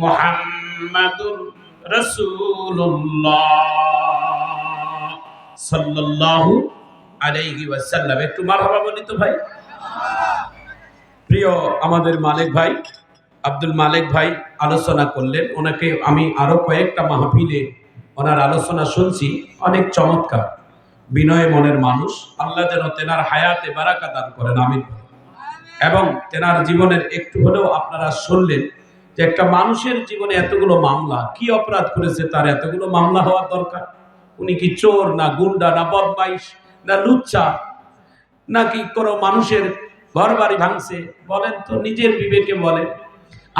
মুহাম্মাদুর রাসূলুল্লাহ সাল্লাল্লাহু আলাইহি ওয়াসাল্লাম। একটু মারহাবা বলি তো ভাই। প্রিয় আমাদের মালিক ভাই আব্দুল মালিক ভাই আলোচনা করলেন, ওনাকে আমি আরো কয়েকটা মাহফিলে ওনার আলোচনা শুনছি, অনেক চমৎকার, বিনয় মনের মানুষ। আল্লাহ যেন তেনার হায়াতে বারাকা দান করেন, আমিন। এবং তেনার জীবনের একটু হলেও আপনারা শুনলেন যে একটা মানুষের জীবনে এতগুলো মামলা, কি অপরাধ করেছে তার এতগুলো মামলা হওয়ার দরকার? উনি কি চোর, না গুন্ডা, না বদমাইশ, না লুচ্চা, নাকি কোনো মানুষের ঘর বাড়ি ভাঙছে? বলেন তো, নিজের বিবেকে বলেন।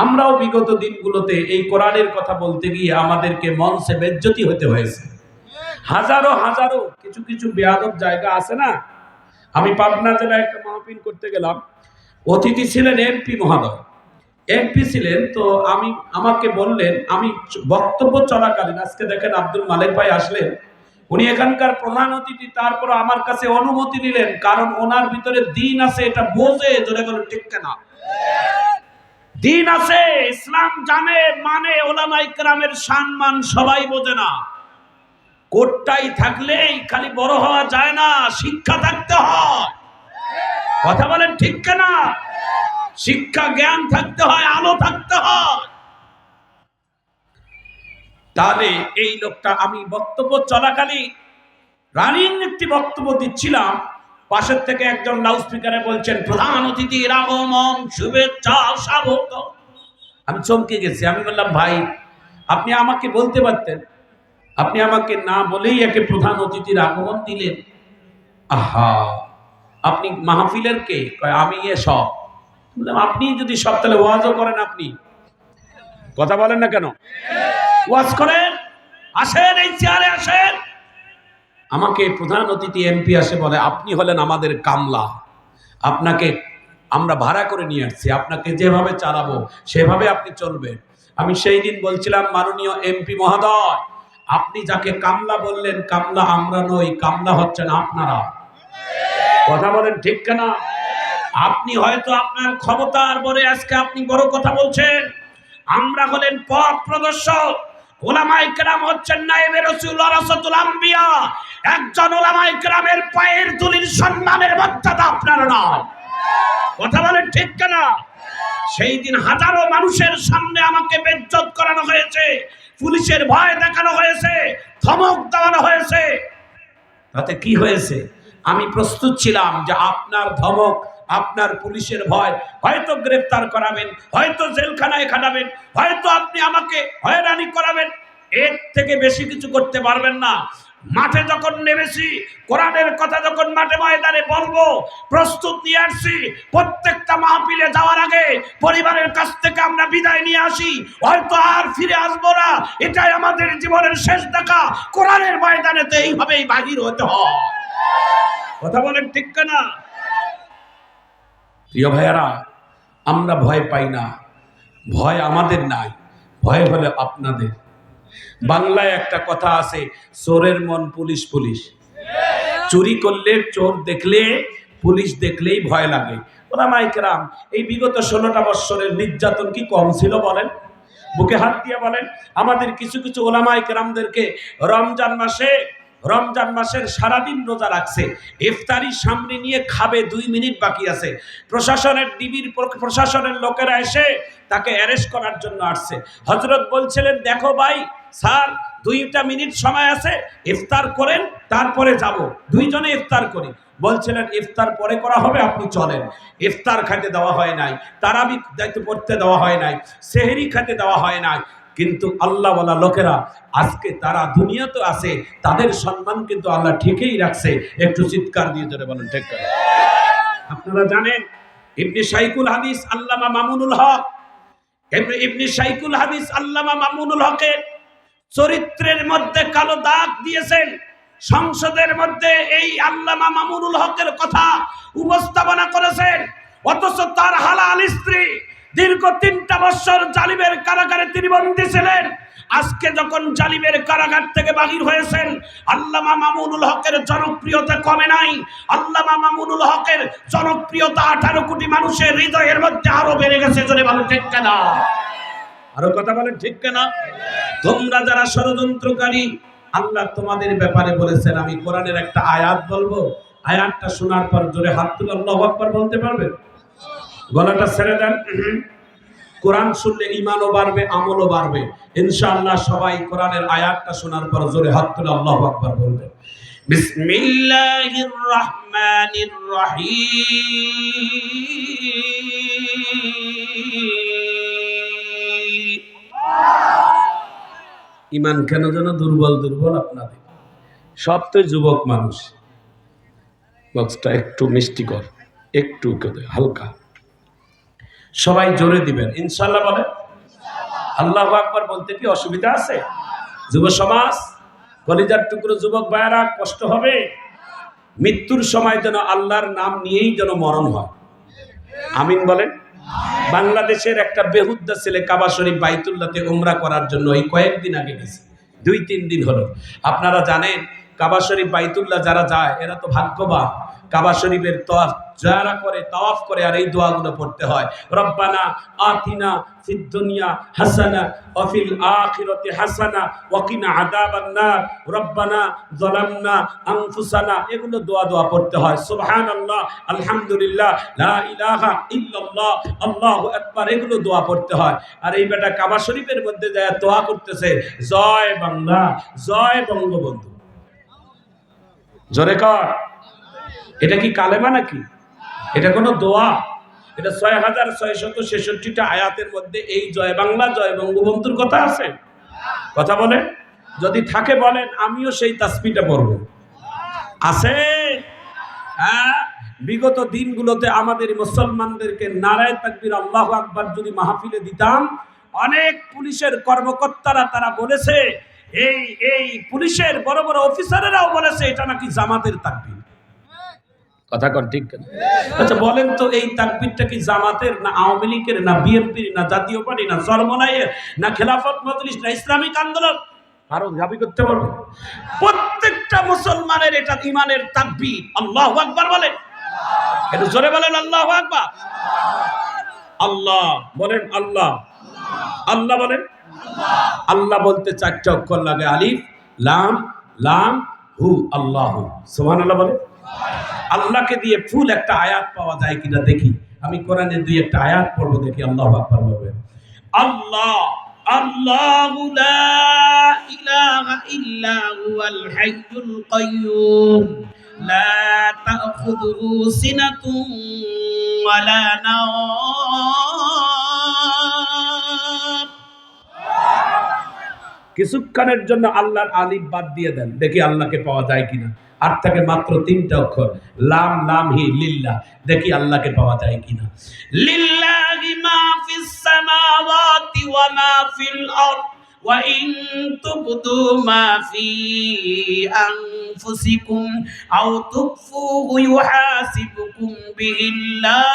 আমরাও বিগত দিনগুলোতে এই কোরআনের কথা বলতে গিয়ে আমাদেরকে মঞ্চে বেজ্জতি হতে হয়েছে। হাজারো হাজারো কিছু কিছু বেয়াদব জায়গা আছে না। আমি পাবনা জেলায় একটা মাহফিল করতে গেলাম, অতিথি ছিলেন এমপি মহোদয়, এমপি ছিলেন। তো আমাকে বললেন, আমি বক্তব্য চলাকালীন, আজকে দেখেন আব্দুল মালিক ভাই আসলেন, উনি এখানকার প্রধান অতিথি, তারপর আমার কাছে অনুমতি নিলেন, কারণ ওনার ভিতরে দিন আছে, এটা বোঝে। জোরে বলেন ঠিক কিনা? দিন আছে, ইসলাম জানে, মানে ওলামায়ে কেরামের সম্মান সবাই বোঝে না। কোটটাই থাকলেই খালি বড় হওয়া যায় না, শিক্ষা থাকতে হয়। কথা বলেন ঠিক কিনা? শিক্ষা জ্ঞান থাকতে হয়, আলো থাকতে হয়। তাহলে এই লোকটা, আমি বক্তব্য চলাকালীন রানিং একটি বক্তব্য দিচ্ছিলাম, পাশের থেকে একজন লাউড স্পিকারে বলছেন, প্রধান অতিথির আগমন, শুভেচ্ছা স্বাগত। আমি চমকে গেছি। আমি বললাম, ভাই আপনি আমাকে বলতে পারতেন, আপনি আমাকে না বলেই একে প্রধান অতিথির আগমন দিলেন। আহা, আপনি মাহফিলের কে? আমি সব। বললাম, আপনি যদি সব, তাহলে ওয়াজও করেন আপনি। কথা বলেন না কেন? ওয়াজ করেন, আসেন এই চেয়ারে আসেন। আমাকে প্রধান অতিথি এমপি আসে বলে, আপনি হলেন আমাদের কামলা, আপনাকে আমরা ভাড়া করে নিয়ে আসছি, আপনাকে যেভাবে চালাবো সেভাবে আপনি চলবেন। আমি সেই দিন বলছিলাম, মাননীয় এমপি মহোদয়, আপনি যাকে কামলা বললেন, কামলা আমরা নই, কামলা হচ্ছেন আপনারা। কথা বলেন ঠিক কিনা? আপনি হয়তো আপনার ক্ষমতার বলে আজকে আপনি বড় কথা বলছেন, আমরা হলেন পথ প্রদর্শক। ওলামায়ে কেরাম হচ্ছেন নায়েবে রাসূল ওয়ারাসাতুল আম্বিয়া। একজন ওলামায়ে কেরামের পায়ের ধুলির সম্মানের মর্যাদা আপনারা নয়। কথা বলেন ঠিক কিনা? সেই দিন হাজারো মানুষের সামনে আমাকে বেজ্জত করানো হয়েছে, পুলিশের ভয় দেখানো হয়েছে, ধমক দেওয়ানো হয়েছে। তাতে কি হয়েছে? আমি প্রস্তুত ছিলাম যে আপনার ধমক, আপনার পুলিশের ভয়, হয়তো গ্রেফতার করাবেন, হয়তো জেলখানায় খাটাবেন, হয়তো আপনি আমাকে হয়রানি করাবেন, এর থেকে বেশি কিছু করতে পারবেন না। মাঠে যখন নেমেছি, কোরআনের কথা যখন মাঠে ময়দানে বলবো, প্রস্তুত নিয়ে আসছি। প্রত্যেকটা মাহফিলে যাওয়ার আগে পরিবারের কাছ থেকে আমরা বিদায় নিয়ে আসি, হয়তো আর ফিরে আসবো না, এটাই আমাদের জীবনের শেষ দেখা। কোরআনের ময়দানেতে এইভাবেই বাহির হতে হয়। কথা বলেন ঠিক কিনা? প্রিয় ভাইয়ারা, আমরা ভয় পাই না, ভয় আমাদের নাই, ভয় হলে আপনাদের। বাংলায় একটা কথা আছে, চোরের মন পুলিশ পুলিশ। চুরি করলে, চোর দেখলে, পুলিশ দেখলেই ভয় লাগে। ওলামায়ে কেরাম, এই বিগত 16টা বৎসরের নির্যাতন কি কম ছিল বলেন? বুকে হাত দিয়ে বলেন। আমাদের কিছু কিছু ওলামায়ে কেরামদেরকে রমজান মাসের সারাদিন রোজা রাখছে, ইফতারি সামনে নিয়ে খাবে, 2 মিনিট বাকি আছে, প্রশাসনের লোকেরা এসে তাকে অ্যারেস্ট করার জন্য আসছে। হযরত বলছিলেন, দেখো ভাই স্যার, 2টা মিনিট সময় আছে, ইফতার করেন, তারপরে যাব। দুইজনে ইফতার করি। বলছিলেন, ইফতার পরে করা হবে, আপনি চলেন। ইফতার খেতে দেওয়া হয় নাই, তারাবি দায়িত্ব পড়তে দেওয়া হয় নাই, সেহরি খেতে দেওয়া হয় নাই। কিন্তু আল্লাহওয়ালা লোকেরা আজকে তারা দুনিয়াতে আছে, তাদের সম্মান কিন্তু আল্লাহ ঠিকই রাখছে। একটু চিৎকার দিয়ে ধরে বলেন ঠিক করে। আপনারা জানেন, ইবনে শাইখুল হাদিস আল্লামা মামুনুল হক, ইবনে শাইখুল হাদিস আল্লামা মামুনুল হকের চরিত্রের মধ্যে কালো দাগ দিয়েছেন। সংসদের মধ্যে এই আল্লামা মামুনুল হকের কথা উপস্থাপনা করেছেন, অথচ তার হালাল স্ত্রী দীর্ঘ 3টা বছর জালিমের কারাগারে তিনি বন্দী ছিলেন। আজকে যখন জালিমের কারাগার থেকে বাহির হয়েছেন, আল্লামা মামুনুল হকের জনপ্রিয়তা কমে নাই। আল্লামা মামুনুল হকের জনপ্রিয়তা 18 কোটি মানুষের হৃদয়ের মধ্যে আরো বেড়ে গেছে। জোরে বলো ঠিক কিনা? আরো কথা বলেন ঠিক কিনা? তোমরা যারা ষড়যন্ত্রকারী, আল্লাহ তোমাদের ব্যাপারে বলেছেন। আমি কোরআনের একটা আয়াত বলবো, আয়াতটা শোনার পর জোরে হাত তুলে আল্লাহু আকবার বলতে পারবেন? গলাটা ছেড়ে দেন। কোরআন শুনলে ঈমানও বাড়বে, আমলও বাড়বে ইনশাআল্লাহ। সবাই কোরআনের আয়াতটা শোনার পর জোরে হাত তুলে আল্লাহু আকবার বলবেন। বিসমিল্লাহির রহমানির রহিম। ঈমান কেন যেন দুর্বল দুর্বল আপনাদের সব, তো যুবক মানুষ। বক্সটা একটু মিষ্টি কর, একটু হালকা, সবাই জোরে দিবেন ইনশাআল্লাহ বলে। আল্লাহু আকবার বলতে কি অসুবিধা আছে? যুব সমাজ, কলিজার টুকরো যুবক ভাইয়েরা, কষ্ট হবে। মৃত্যুর সময় যেন আল্লাহর নাম নিয়েই যেন মরণ হয়। আমিন বলেন। বাংলাদেশের একটা বেহুদ্দা ছেলে কাবা শরীফ বাইতুল্লাহতে উমরা করার জন্য এই কয়েকদিন আগে গেছে, 2-3 দিন হলো। আপনারা জানেন কাবা শরীফ বাইতুল্লাহ যারা যায় এরা তো ভাগ্যবান। কাবা শরীফের তওয়াফ যারা করে, তাওয়াফ করে, আর এই দোয়াগুলো পড়তে হয়। রব্বানা আতিনা ফিদ দুনিয়া হাসানা ওয়া ফিল আখিরাতি হাসানা ওয়া কিনা আযাবান নার, রব্বানা যালামনা আনফুসানা, এগুলো দোয়া পড়তে হয়। সুবহানাল্লাহ, আলহামদুলিল্লাহ, লা ইলাহা ইল্লাল্লাহ, আল্লাহু আকবার, এগুলো দোয়া পড়তে হয়। আর এই বেটা কাবা শরীফের মধ্যে যায় দোয়া করতেছে, জয় বাংলা, জয় বঙ্গবন্ধু। জোরে কর। এটা কি কালেমা নাকি? এটা কোনো দোয়া? এটা ৬৬৬৬টা আয়াতের মধ্যে এই জয় বাংলা, জয় বঙ্গবন্ধুর কথা আছে? কথা বলে। যদি থাকে বলেন, আমিও সেই তাসবিহটা পড়ব। আছে? হ্যাঁ। বিগত দিনগুলোতে আমাদের মুসলমানদেরকে নারায়ে তাকবীর আল্লাহু আকবার যদি মাহফিলে দিতাম, অনেক পুলিশের কর্মকর্তারা তারা বলেছে, এই পুলিশের বড় বড় অফিসারেরাও বলেছে এটা নাকি জামাতের তাকবীর। কথা কন ঠিক কেন? আচ্ছা বলেন তো, এই তাকবীরটা কি জামাতের, না আওয়ামী লীগের, না বিএনপির, না জাতীয় পার্টি, না চরমনাইয়ের, না খেলাফত মজলিস, না ইসলামিক আন্দোলন? আরো দাবি করতে পারবো? প্রত্যেকটা মুসলমানের এটা ঈমানের তাকবীর। আল্লাহু আকবার বলেন, একটু জোরে বলেন আল্লাহু আকবার। আল্লাহ বলেন, আল্লাহ, আল্লাহ বলেন। আল্লাহ বলতে 4টা অক্ষর লাগে, আলিফ লাম লাম হু, আল্লাহ। সুবহানাল্লাহ বলেন। আল্লাহকে দিয়ে ফুল একটা আয়াত পাওয়া যায় কিনা দেখি। আমি কোরআনে 2-1টা আয়াত পড়বো, দেখি। আল্লাহু আকবার বলবেন। আল্লাহ, আল্লাহু লা ইলাহা ইল্লা হুয়াল হাইয়ুল কাইয়্যুম লা তাখুযুহু সিনাতুন ওয়ালা নাওম। কিছুক্ষণের জন্য আল্লাহর আলিফ বাদ দিয়ে দেন, দেখি আল্লাহকে পাওয়া যায় কিনা। আর থাকে মাত্র 3টা অক্ষর, লাম লাম হি, লিল্লাহ, দেখি আল্লাহকে পাওয়া যায় কিনা। লিল্লাহি মা ফিস সামাওয়াতি ওয়া মা ফিল আরদ ওয়া ইন তুবদু মা ফি আনফুসিকুম আও তুখফুহু ইউহাসিবুকুম বিহিল্লাহ।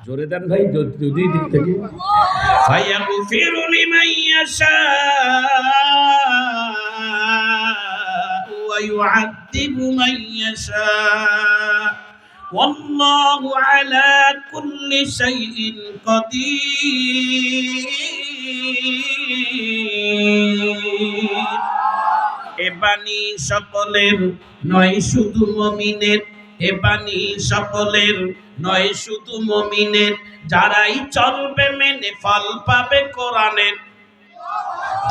জোরে দেন ভাই, যদি দিক থেকে। ফায়াগফিরু লিমান ইয়াশাউ ওয়া ইউআযযিবু মান ইয়াশাউ ওয়াল্লাহু আলা কুল্লি শাইইন কাদির। এ বাণী সকলের নয় শুধু মুমিনের, এ বাণী সকলের নয় শুধু মুমিনের, যারাই চলবে মেনে ফল পাবে কোরআনের।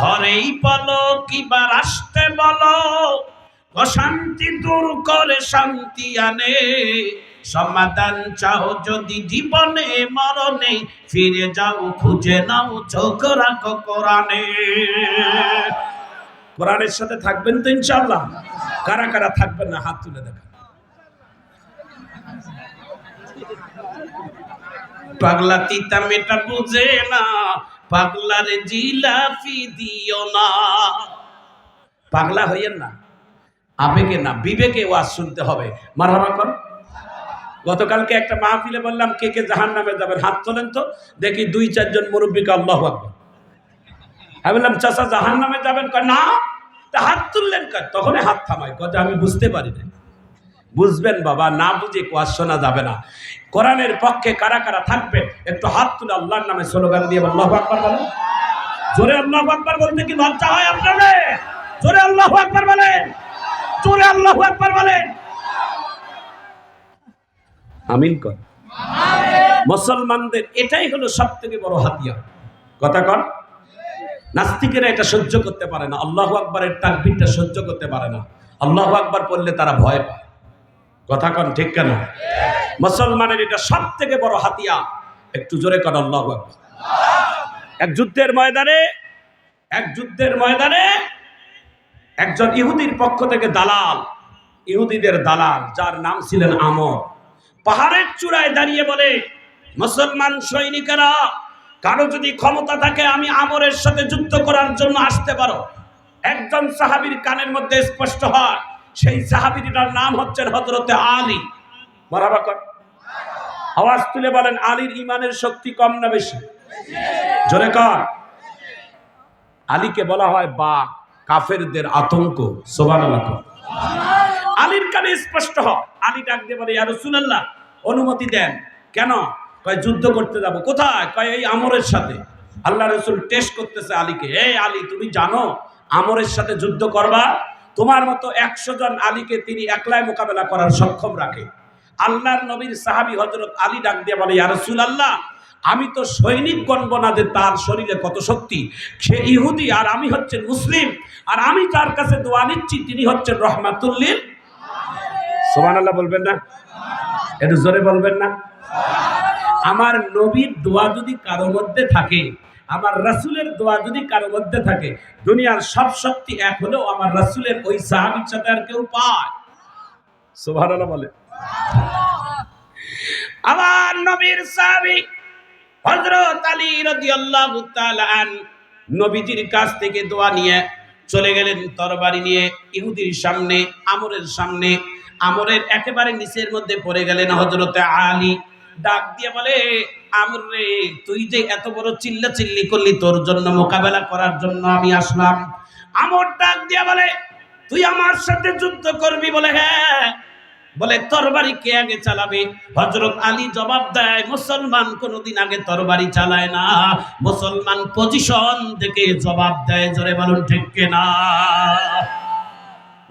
ঘরেই বলো কিবা রাষ্ট্রে বলো, অশান্তি দূর করে শান্তি আনে। সমাধান চাও যদি জীবনে মরণে, ফিরে যাও খুঁজে নাও চোখ রাখো কোরআনে। কোরআনের সাথে থাকবেন তো ইনশাআল্লাহ? কারা কারা থাকবেন না হাত তুলে দেখা। পাগলা তিতা মেটা বুঝে না, পাগলার জিলাপি দিও না। পাগলা হইয়েন না, আবেগে না বিবেকে ওয়াজ শুনতে হবে। মারহাবা কর। গতকালকে একটা মাহফিলে বললাম, কে কে জাহান্নামে যাবেন হাত তোলেন তো দেখি। 2-4 জন মুরব্বিকে আল্লাহু আকবার। আমি বললাম, চাচা জাহান্নামে যাবেন? কয় না। তা হাত তুললেন? কয় তখনই হাত থামায়, কয় আমি বুঝতে পারি না। বুঝবেন বাবা, না বুঝে কোয়াজ শোনা যাবে না। কোরআনের পক্ষে কারা কারা থাকবে একটু হাত তুলে আল্লাহর নামে স্লোগান দিয়ে আল্লাহু আকবার বলেন। জোরে আল্লাহু আকবার বলতে কি লজ্জা হয় আপনাদের? জোরে আল্লাহু আকবার বলেন, জোরে আল্লাহু আকবার বলেন। আমিন কর। মুসলমানদের এটাই হলো সবথেকে বড় হাতিয়ার। কথা কর। নাস্তিকেরা এটা সহ্য করতে পারে না, আল্লাহু আকবারের তাকবীরটা সহ্য করতে পারে না। আল্লাহু আকবার পড়লে তারা ভয় পায়। কথা কন ঠিক কেন? মুসলমানের এটা সবথেকে বড় হাতিয়ার। একটু জোরে কর আল্লাহু আকবার। এক যুদ্ধের ময়দানে একজন ইহুদির পক্ষ থেকে দালাল, ইহুদিদের দালাল যার নাম ছিলেন আমর, পাহাড়ের চূড়ায় দাঁড়িয়ে বলে, মুসলমান সৈনিকেরা, কারো যদি ক্ষমতা থাকে আমি আমরের সাথে যুদ্ধ করার জন্য আসতে পারো। একজন সাহাবীর কানের মধ্যে স্পষ্ট হয়, সেই সাহাবীটার নাম হচ্ছেন হযরতে আলী। মারহাবা কর। আওয়াজ তুলে বলেন, আলীর ঈমানের শক্তি কম না বেশি? জোরে কর। আলীকে বলা হয় বা কাফেরদের আতঙ্ক। সুবহানাল্লাহ। আলীর কানে স্পষ্ট হয়। আলী ডাক দিয়ে বলে, ইয়া রাসূলুল্লাহ, অনুমতি দেন। কেন? কয় যুদ্ধ করতে যাব। কোথায়? কয় এই আমরের সাথে। আল্লাহ রাসূল টেস্ট করতেছে আলীকে। এই আলী, তুমি জানো আমরের সাথে যুদ্ধ করবা? তোমার মতো 100 জন আলীকে তিনি একলাই মোকাবেলা করার সক্ষম রাখে। আল্লাহর নবীর সাহাবী হযরত আলী ডাক দিয়ে বলে, ইয়া রাসূলুল্লাহ, আমি তো সৈনিক গণবো না যে তার শরীরে কত শক্তি। সে ইহুদি আর আমি হচ্ছেন মুসলিম, আর আমি যার কাছে দোয়া নিচ্ছি তিনি হচ্ছেন রহমাতুল লিল। সুবহানাল্লাহ বলবেন না? একটু জোরে বলবেন না? আমার নবীর দোয়া যদি কারো মধ্যে থাকে, আমার রাসূলের দোয়া যদি কারো মধ্যে থাকে, দুনিয়ার সব শক্তি এক হলেও আমার রাসূলের ওই সাহাবীর সাথে আর কেউ পায়। সুবহানাল্লাহ বলে। আমার নবীর সাহাবী হযরত আলী রাদিয়াল্লাহু তাআলা নবীজির কাছ থেকে দোয়া নিয়ে চলে গেলেন তরবারি নিয়ে ইহুদির সামনে, আমরের সামনে। আমরের একেবারে নিচের মধ্যে পড়ে গেলেন হযরতে আলী। ডাক দিয়ে বলে, আমর রে, তুই যে এত বড় চিল্লাচিল্লি করলি, তোর জন্য মোকাবেলা করার জন্য আমি আসলাম। আমর ডাক দিয়ে বলে, তুই আমার সাথে যুদ্ধ করবি? বলে হ্যাঁ। বলে তরবারি কে আগে চালাবে? হযরত আলী জবাব দেয়, মুসলমান কোনদিন আগে তরবারি চালায় না, মুসলমান পজিশন থেকে জবাব দেয়। জোরে বলুন ঠিক কিনা?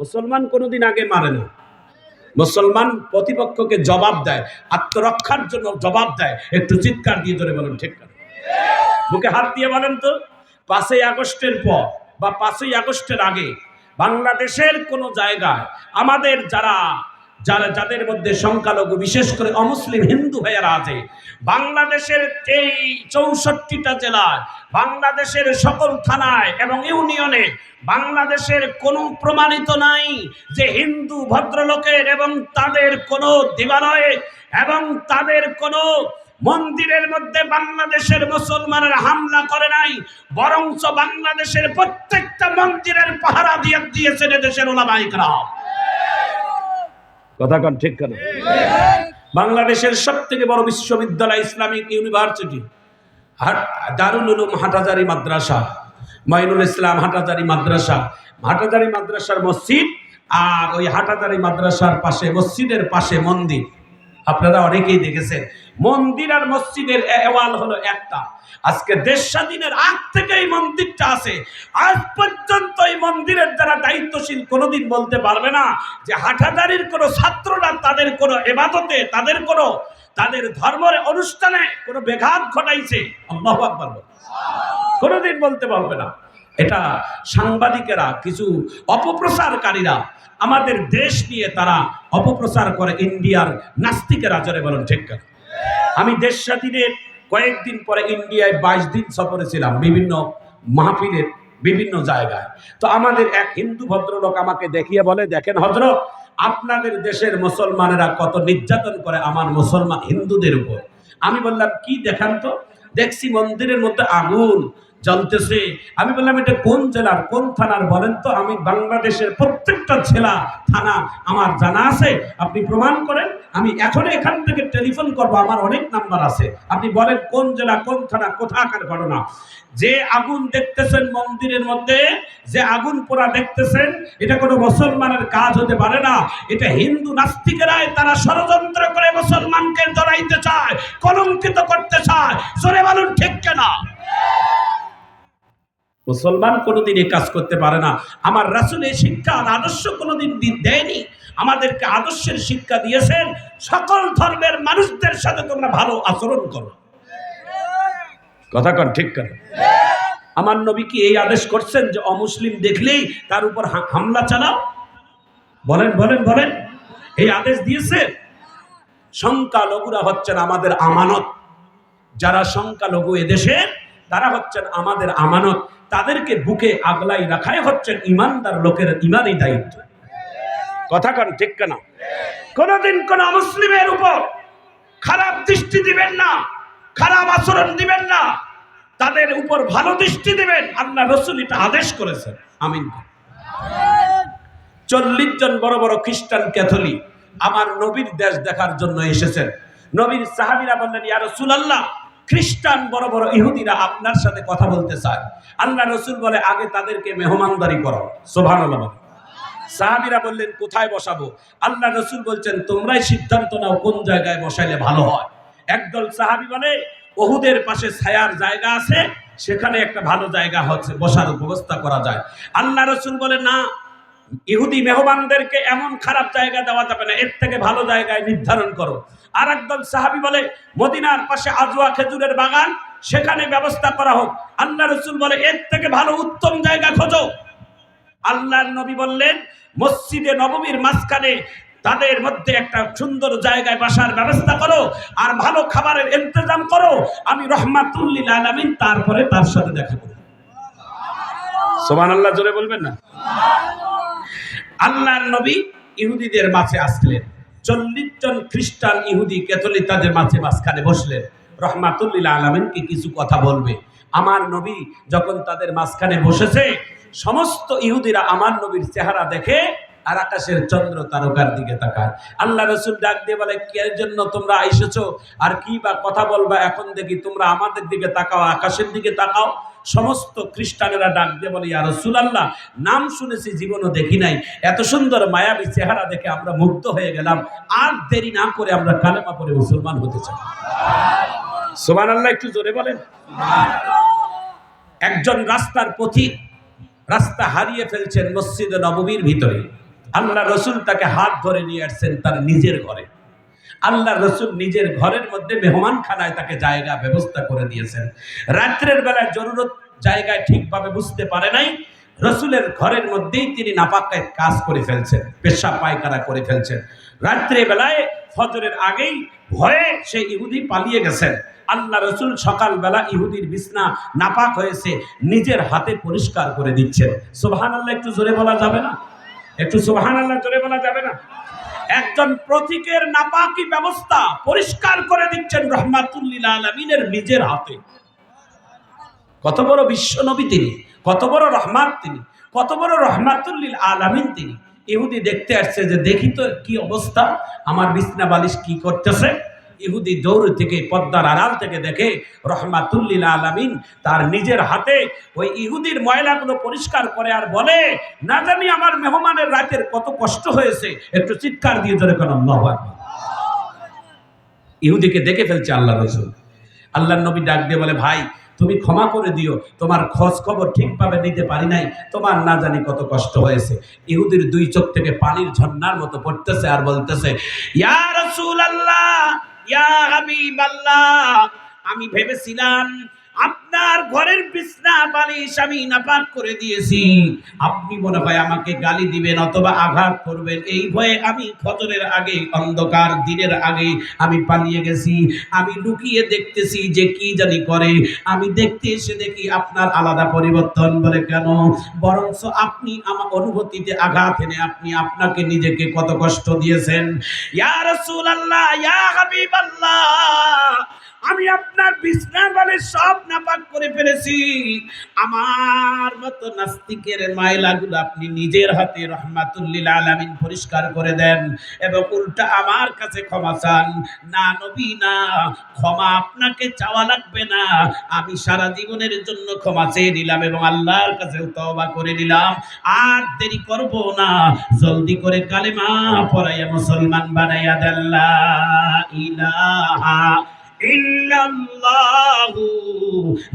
মুসলমান কোনদিন আগে মারে না, মুসলমান প্রতিপক্ষকে জবাব দেয়, আত্মরক্ষার জন্য জবাব দেয়। একটু চিৎকার দিয়ে জোরে বলুন ঠিক কিনা? বুকে হাত দিয়ে বলেন তো, 5ই আগস্টের পর বা 5ই আগস্টের আগে বাংলাদেশের কোন জায়গায় আমাদের যাদের মধ্যে সংখ্যালঘু, বিশেষ করে অমুসলিম হিন্দু ভাইয়েরা আছে, বাংলাদেশের এই 64টা জেলায়, বাংলাদেশের সকল থানায় এবং ইউনিয়নে বাংলাদেশের কোনো প্রমাণিত নাই যে হিন্দু ভদ্রলোকের এবং তাদের কোনো দেবালয়ে এবং তাদের কোনো মন্দিরের মধ্যে বাংলাদেশের মুসলমানেরা হামলা করে নাই, বরঞ্চ বাংলাদেশের প্রত্যেকটা মন্দিরের পাহারা দিয়েছেন দেশের উলামায়ে কেরাম। কথা কন ঠিক কেন? বাংলাদেশের সবথেকে বড় বিশ্ববিদ্যালয় ইসলামিক ইউনিভার্সিটি দারুল উলুম হাটহাজারী মাদ্রাসা, মাইনুল ইসলাম হাটহাজারী মাদ্রাসা, হাটহাজারী মাদ্রাসার মসজিদ, আর ওই হাটহাজারী মাদ্রাসার পাশে, মসজিদের পাশে মন্দির। আপনারা অনেকেই দেখেছেন, মন্দির আর মসজিদের ওয়াল হলো একটা। আজকে দেশ স্বাধীনের আগ থেকে এই মন্দিরটা আছে। আজ পর্যন্ত এই মন্দিরের যারা দায়িত্বশীল কোনোদিন বলতে পারবে না যে হাটহাজারীর কোনো ছাত্ররা তাদের কোনো ইবাদতে, তাদের ধর্মের অনুষ্ঠানে কোনো ব্যাঘাত ঘটাইছে। আল্লাহু আকবার। কোনোদিন বলতে পারবে না। এটা সাংবাদিকেরা, কিছু অপপ্রচারকারীরা আমাদের দেশ নিয়ে তারা অপপ্রচার করে। ইন্ডিয়ার নাস্তিকেরা, জোরে বলুন ঠিক কেন? আমি দেশ স্বাধীনের কয়েকদিন পরে ইন্ডিয়ায় 22 দিন সফরে ছিলাম, বিভিন্ন মাহফিলের বিভিন্ন জায়গায়। তো আমাদের এক হিন্দু ভদ্রলোক আমাকে দেখিয়ে বলে, দেখেন হযরত, আপনাদের দেশের মুসলমানেরা কত নির্যাতন করে আমার মুসলমান হিন্দুদের উপর। আমি বললাম, কি দেখান তো? দেখছি মন্দিরের মধ্যে আগুন জ্বলতেছে। আমি বললাম এটা কোন জেলার কোন থানার বলেন তো? আমি বাংলাদেশের প্রত্যেকটা জেলা থানা আমার জানা আছে, আপনি প্রমাণ করেন, আমি এখন এখান থেকে টেলিফোন করব, আমার অনেক নাম্বার আছে, আপনি বলেন কোন জেলা কোন থানা কোথাকার ঘটনা। যে আগুন দেখতেছেন মন্দিরের মধ্যে, যে আগুন পোড়া দেখতেছেন, এটা কোনো মুসলমানের কাজ হতে পারে না। এটা হিন্দু নাস্তিকেরাই তারা ষড়যন্ত্র করে মুসলমানকে জড়াইতে চায়, কলঙ্কিত করতে চায়। জোরে বলুন ঠিক কিনা? মুসলমান কোনোদিন এই কাজ করতে পারে না। আমার রাসূল এই শিক্ষা আর আদর্শ কোনোদিন দেয়নি। আমাদেরকে আদর্শের শিক্ষা দিয়েছেন, সকল ধর্মের মানুষদের সাথে তোমরা ভালো আচরণ করো। কথা কন ঠিক কেন? আমার নবী কি এই আদেশ করছেন যে অমুসলিম দেখলেই তার উপর হামলা চালাও? বলেন বলেন বলেন, এই আদেশ দিয়েছেন? সংখ্যালঘুরা হচ্ছেন আমাদের আমানত। যারা সংখ্যালঘু এদেশের, তারা হচ্ছেন আমাদের আমানত। তাদেরকে বুকে আগলাই রাখাই হচ্ছেন ইমানদার লোকের ইমানই দায়িত্ব। কথা কন ঠিক কেনা? কোনদিন কোন মুসলিমের উপর খারাপ দৃষ্টি দিবেন না, খারাপ আচরণ দিবেন না, তাদের উপর ভালো দৃষ্টি দিবেন। আল্লাহ রাসূল এটা আদেশ করেছেন। আমিন। 40 জন বড় বড় খ্রিস্টান ক্যাথলিক আমার নবীর দেশ দেখার জন্য এসেছেন। নবীর সাহাবীরা বললেন, ইয়া রাসূলুল্লাহ, খ্রিস্টান বড় বড় ইহুদিরা আপনার সাথে কথা বলতে চায়। আল্লাহ রাসূল বলে, আগে তাদেরকে মেহমানদারি করো। সুবহানাল্লাহ। সাহাবীরা বললেন, কোথায় বসাবো? আল্লাহ রাসূল বলছেন, তোমরাই সিদ্ধান্ত নাও কোন জায়গায় বসাইলে ভালো হয়। একদল সাহাবী বলে, উহুদের পাশে ছায়ার জায়গা আছে, সেখানে একটা ভালো জায়গা হচ্ছে, বসার ব্যবস্থা করা যায়। আল্লাহ রাসূল বলে, না, ইহুদি মেহমানদেরকে এমন খারাপ জায়গা দেওয়া যাবে না, এর থেকে ভালো জায়গায় নির্ধারণ করো। আর একদল সাহাবী বলে, মদিনার পাশে আজওয়া খেজুরের বাগান, সেখানে ব্যবস্থা করা হোক। আল্লাহ রাসূল বলে, এর থেকে ভালো উত্তম জায়গা খোঁজো। আল্লাহর নবী বললেন, মসজিদে নববীর মাঝখানে তাদের মধ্যে একটা সুন্দর জায়গায় বসার ব্যবস্থা করো, আর ভালো খাবারের ইন্তজাম করো। আমি রাহমাতুল লিল আলামিন তারপরে তার সাথে দেখা করব। সুবহানাল্লাহ, জোরে বলবেন না? আল্লাহর নবী ইহুদিদের মাঝে আসলেন। 40 জন খ্রিস্টান ইহুদি ক্যাথলিক তাদের মাঝখানে বসলেন। রাহমাতুল লিল আলামিনকে কিছু কথা বলবে। আমার নবী যখন তাদের মাঝখানে বসেছে, সমস্ত ইহুদিরা আমার নবীর চেহারা দেখে আর আকাশের চন্দ্র তারকার দিকে তাকায়। আল্লাহ রাসূল ডাক দিয়ে বলে, এর জন্য তোমরা এসেছো, আর কি বা কথা বলবা এখন দেখি, তোমরা আমাদের দিকে তাকাও, আকাশের দিকে তাকাও। সমস্ত খ্রিস্টানেরা ডাক দিয়ে বলে, ইয়া রাসূলুল্লাহ, নাম শুনেছি, জীবনও দেখি নাই, এত সুন্দর মায়াবী চেহারা দেখে আমরা মুগ্ধ হয়ে গেলাম, আর দেরি না করে আমরা কালেমা পড়ে মুসলমান হতে চাই। সুবহানাল্লাহ, একটু জোরে বলেন। একজন রাস্তার পথিক রাস্তা হারিয়ে ফেলছেন মসজিদে নববীর ভিতরে। আল্লাহ রাসূল তাকে হাত ধরে নিয়ে আসছেন তার নিজের ঘরে। আল্লাহ রাসূল নিজের ঘরের মধ্যে মেহমানখানায় তাকে জায়গা ব্যবস্থা করে দিয়েছেন। রাত্রের বেলায় জরুরত জায়গায় ঠিকভাবে বুঝতে পারে নাই, রাসূলের ঘরের মধ্যেই তিনি নাপাক কাজ করে ফেলছেন, পেশাব পায়খানা করে ফেলছেন। রাত্রে বেলায় ফজরের আগেই ভয়ে সেই ইহুদি পালিয়ে গেছেন। আল্লাহ রাসূল সকালবেলা ইহুদির বিছনা নাপাক হয়েছে, নিজের হাতে পরিষ্কার করে দিচ্ছেন। সুবহানাল্লাহ, একটু জোরে বলা যাবে না? একটু সুবহানাল্লাহ জোরে বলা যাবে না? একজন প্রতীকের নাপাকি ব্যবস্থা পরিষ্কার করে দিচ্ছেন রাহমাতুল লিল আলামিনের নিজের হাতে। কত বড় বিশ্ব নবী তিনি, কত বড় রহমত তিনি, কত বড় রাহমাতুল লিল আলামিন তিনি। ইহুদি দেখতে আসছে যে দেখি তো কি অবস্থা, আমার বিছনা বালিশ কি করতেছে। ইহুদি দৌড় থেকে পর্দার আড়াল থেকে দেখে রাহমাতুল লিল আলামিন তার নিজের হাতে ওই ইহুদির ময়লাগুলো পরিষ্কার করে, আর বলে, না জানি আমার মেহমানের রাতের কত কষ্ট হয়েছে। একটু চিৎকার দিয়ে জোরে কোন আল্লাহু আকবার। ইহুদিকে দেখে ফেলছে আল্লাহ রাসূল। আল্লাহর নবী ডাক দিয়ে বলে, ভাই তুমি ক্ষমা করে দিও, তোমার খোঁজ খবর ঠিকভাবে নিতে পারি নাই, তোমার না জানি কত কষ্ট হয়েছে। ইহুদির দুই চোখ থেকে পানির ঝর্ণার মতো পড়তেছে আর বলতেছে, ইয়া রাসূলুল্লাহ, ইয়া হাবিবাল্লাহ, আমি ভেবেছিলাম আপনার ঘরের বিছনা বালিশ আমি নাপাক করে দিয়েছি, আপনি মনে হয় আমাকে গালি দিবেন অথবা আঘাত করবেন, এই ভয়ে আমি ফজরের আগে, অন্ধকার দিনের আগে আমি পালিয়ে গেছি। আমি লুকিয়ে দেখতেছি যে কি জানি করে, আমি দেখতে এসে দেখি আপনার আলাদা পরিবর্তন। বলে, কেন? বরঞ্চ আপনি আমার অনুভূতিতে আঘাত এনে আপনি আপনাকে নিজেকে কত কষ্ট দিয়েছেন। ইয়া রাসূলুল্লাহ, ইয়া হাবিবাল্লাহ, আমি আপনার বিছনা বালিশ সব নাপাক করে ফেলেছি, আমার মতো নাস্তিকের ময়লাগুলো আপনি নিজের হাতে রহমাতুল লিল আলামিন পরিষ্কার করে দেন এবং উল্টা আমার কাছে ক্ষমা চান। না নবী না, ক্ষমা আপনাকে চাওয়া লাগবে না, আমি সারা জীবনের জন্য ক্ষমা চেয়ে নিলাম এবং আল্লাহর কাছে তওবা করে নিলাম। আর দেরি করব না, জলদি করে কালেমা পড়াইয়া মুসলমান বানাইয়া দেন। লা ইলাহা ইল্লাল্লাহু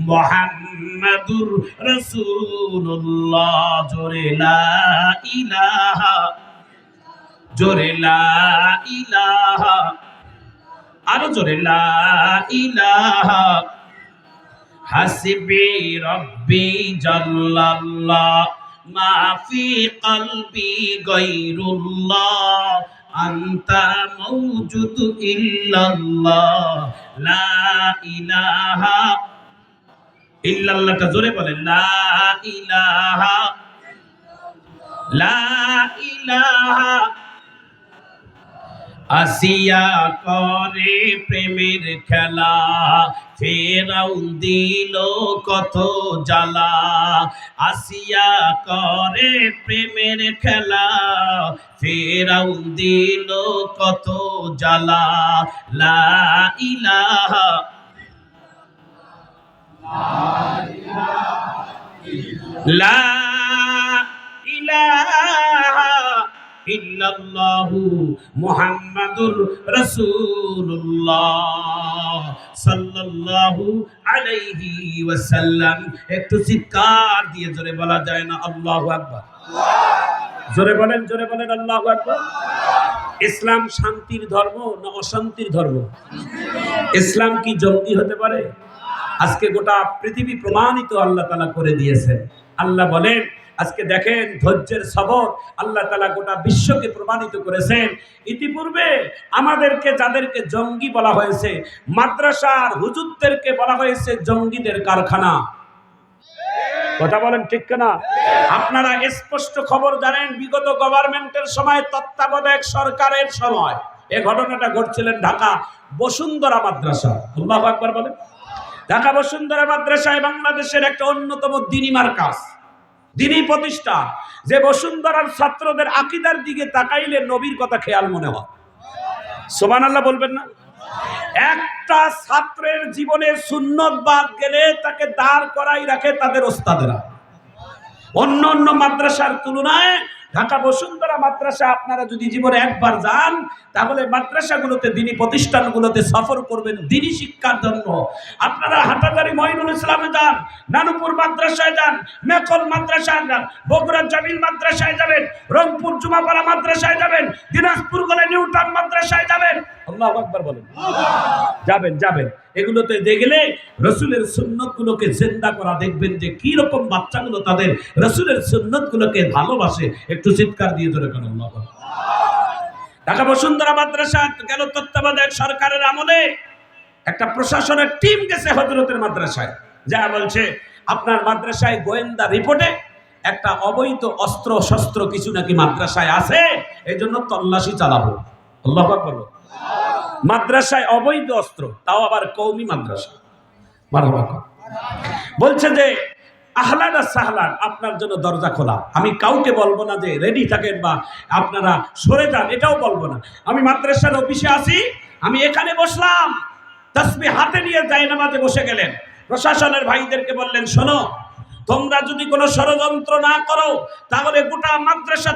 মুহাম্মাদুর রাসূলুল্লাহ। জোরে লা ইলাহা, জোরে লা ইলাহা, আরো জোরে লা ইলাহা। হাসবি রব্বি জাল্লাল্লাহ মা ফি কলবি গায়রুল্লাহ আনতা মাওজুদ ইল্লাল্লাহ লা ইলাহা ইল্লাল্লাহটা জোরে বলেন, লা ইলাহা, লা ইলাহা। আসিয়া করে প্রেমের খেলা, ফেরাউন দিল কত জ্বালা। আসিয়া করে প্রেমের খেলা, ফেরাউন দিল কত জ্বালা। লা ইলাহা, লা ইলাহা ইল্লাল্লাহু মুহাম্মাদুর রাসূলুল্লাহ সাল্লাল্লাহু আলাইহি ওয়াসাল্লাম। একটু চিৎকার দিয়ে জোরে বলা যায় না আল্লাহু আকবার? জোরে বলেন, জোরে বলেন আল্লাহু আকবার। ইসলাম শান্তির ধর্ম না অশান্তির ধর্ম? ইসলাম কি জঙ্গি হতে পারে? আজকে গোটা পৃথিবী প্রমাণিত আল্লাহ তাআলা করে দিয়েছেন। আল্লাহ বলেন, আজকে দেখেন ধৈর্যের সবর আল্লাহ তাআলা গোটা বিশ্বকে প্রমাণিত করেছেন। ইতিপূর্বে আমাদেরকে যাদেরকে জঙ্গি বলা হয়েছে, মাদ্রাসার হুজুরদেরকে বলা হয়েছে জঙ্গিদের কারখানা। কথা বলেন ঠিক কিনা? আপনারা স্পষ্ট খবর জানেন, বিগত গভর্নমেন্টের সময়, তত্ত্বাবধায়ক সরকারের সময় এই ঘটনাটা ঘটছিলেন ঢাকা বসুন্ধরা মাদ্রাসা। আল্লাহু আকবার বলেন। ঢাকা বসুন্ধরা মাদ্রাসায় বাংলাদেশের একটা অন্যতম দ্বীনি মার্কাজ, দ্বীনি প্রতিষ্ঠান, যে বসুন্ধরার ছাত্রদের আকীদার দিকে তাকাইলে নবীর কথা খেয়াল মনে হয়। সুবহানাল্লাহ বলবেন না? একটা ছাত্রের জীবনে সুন্নত বাদ গেলে তাকে দাঁড় করাই রাখে তাদের ওস্তাদেরা। অন্য অন্য মাদ্রাসার তুলনায় ঢাকা বসুন্ধরা মাদ্রাসা আপনারা যদি জীবনে একবার যান, তাহলে মাদ্রাসাগুলোতে, দ্বীনি প্রতিষ্ঠানগুলোতে সফর করবেন দ্বীনি শিক্ষার জন্য। আপনারা হাটাজারি মঈনুল ইসলামে যান, নানুপুর মাদ্রাসায় যান, মেকল মাদ্রাসায় যান, বগুড়া জামিল মাদ্রাসায় যাবেন, রংপুর জুমাপাড়া মাদ্রাসায় যাবেন, দিনাজপুর গলে নিউটাউন মাদ্রাসায় যাবেন। আল্লাহু আকবার বলেন। যাবেন যাবেন, এগুলোতে দেখলে রসুলের সুন্নত গুলোকে জিন্দা করা দেখবেন যে কি রকম বাচ্চাগুলো তাদের রসুলের সুন্নত গুলোকে ভালোবাসে। একটু চিৎকার দিয়ে ধরে কেন আল্লাহ। ঢাকা বসুন্ধরা মাদ্রাসা গেল তত্ত্বাবধায়ক সরকারের আমলে একটা প্রশাসনের টিম গেছে হযরতের মাদ্রাসায়, যা বলছে আপনার মাদ্রাসায় গোয়েন্দা রিপোর্টে একটা অবৈধ অস্ত্র শস্ত্র কিছু নাকি মাদ্রাসায় আছে, এই জন্য তল্লাশি চালাবো। আল্লাহু আকবার। মাদ্রাসায় অবৈধ অস্ত্র, তাও আবার কওমি মাদ্রাসা। মারহাবা। বলছে যে আহলান সাহলান, আপনার জন্য দরজা খোলা। আমি কাউকে বলবো না যে রেডি থাকেন বা আপনারা সরে যান, এটাও বলবো না। আমি মাদ্রাসার অফিসে আছি, আমি এখানে বসলাম, তাসবিহ হাতে নিয়ে জায়নামাজে বসে গেলেন। প্রশাসনের ভাইদেরকে বললেন, শোনো, তোমরা যদি কোনো ষড়যন্ত্র না করো তাহলে গোটা মাদ্রাসা